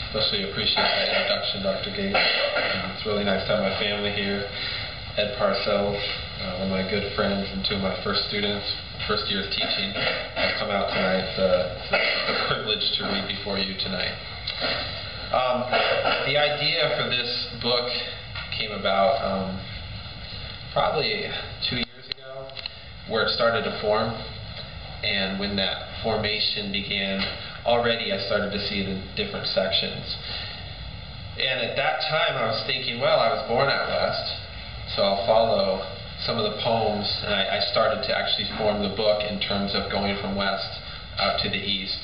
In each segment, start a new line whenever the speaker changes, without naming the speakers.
Especially appreciate that introduction, Dr. Gates. It's really nice to have my family here. Ed Parcells, one of my good friends and two of my first students, first year of teaching, have come out tonight. It's a privilege to read before you tonight. The idea for this book came about probably 2 years ago, where it started to form. And when that formation began, already I started to see it in different sections. And at that time I was thinking, well, I was born out west, so I'll follow some of the poems, and I started to actually form the book in terms of going from west out to the east.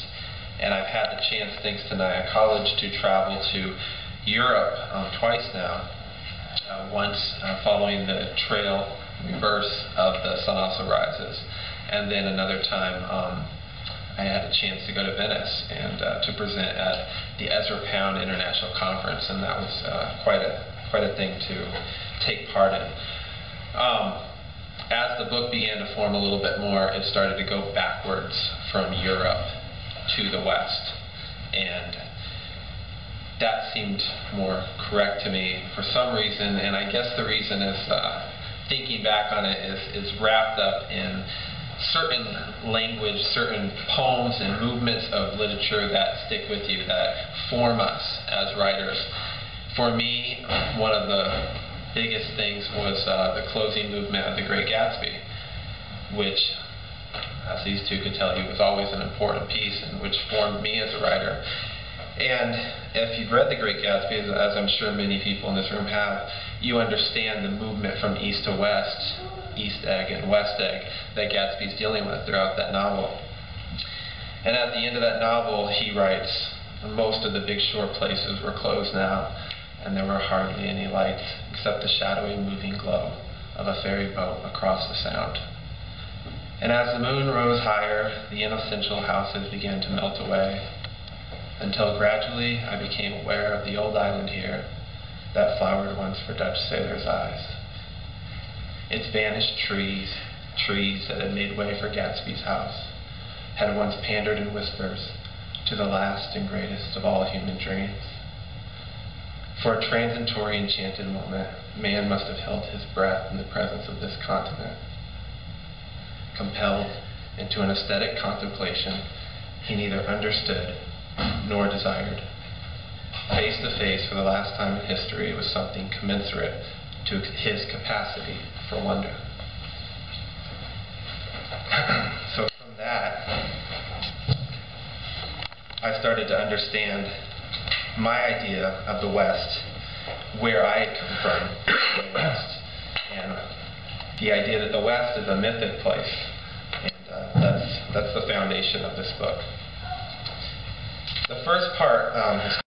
And I've had the chance, thanks to Nyack College, to travel to Europe twice now. Once following the trail reverse of the sun also rises, and then another time I had a chance to go to Venice and to present at the Ezra Pound International Conference, and that was quite a thing to take part in. As the book began to form a little bit more, it started to go backwards from Europe to the West, and that seemed more correct to me for some reason, and I guess the reason is, thinking back on it, is wrapped up in certain language, certain poems and movements of literature that stick with you, that form us as writers. For me, one of the biggest things was the closing movement of The Great Gatsby, which, as these two could tell you, was always an important piece and which formed me as a writer. And if you've read The Great Gatsby, as I'm sure many people in this room have, you understand the movement from east to west, East Egg and West Egg, that Gatsby's dealing with throughout that novel. And at the end of that novel, he writes, most of the big shore places were closed now, and there were hardly any lights except the shadowy moving glow of a ferry boat across the sound. And as the moon rose higher, the inessential houses began to melt away, until gradually I became aware of the old island here that flowered once for Dutch sailors' eyes. Its vanished trees that had made way for Gatsby's house, had once pandered in whispers to the last and greatest of all human dreams. For a transitory enchanted moment, man must have held his breath in the presence of this continent. Compelled into an aesthetic contemplation he neither understood nor desired. Face to face for the last time in history with something commensurate to his capacity for wonder. So from that, I started to understand my idea of the West, where I had come from, the West, and the idea that the West is a mythic place, and that's the foundation of this book. The first part is